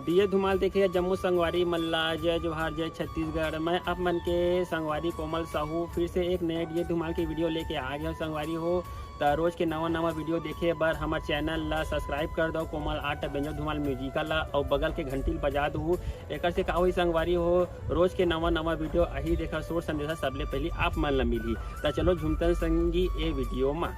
दिए धुमाल देखिए जम्मू संगवारी मल्ला जय जोहार जय छत्तीसगढ़। मैं आप मन के संगवारी कोमल साहू फिर से एक नए दिए धुमाल की वीडियो लेके आ गया संगवारी हो। तो रोज के नवा वीडियो देखे बर हमारे चैनल ला सब्सक्राइब कर दो कोमल आर्ट बेंजो धुमाल म्यूजिकल ला और बगल के घंटी बजा दू। एक से का हुई संगवारी हो रोज के नवा वीडियो अही देखा सोर संदेशा सबले पहले आप मन ला मिली। तो चलो झुमतन संगी ए वीडियो में।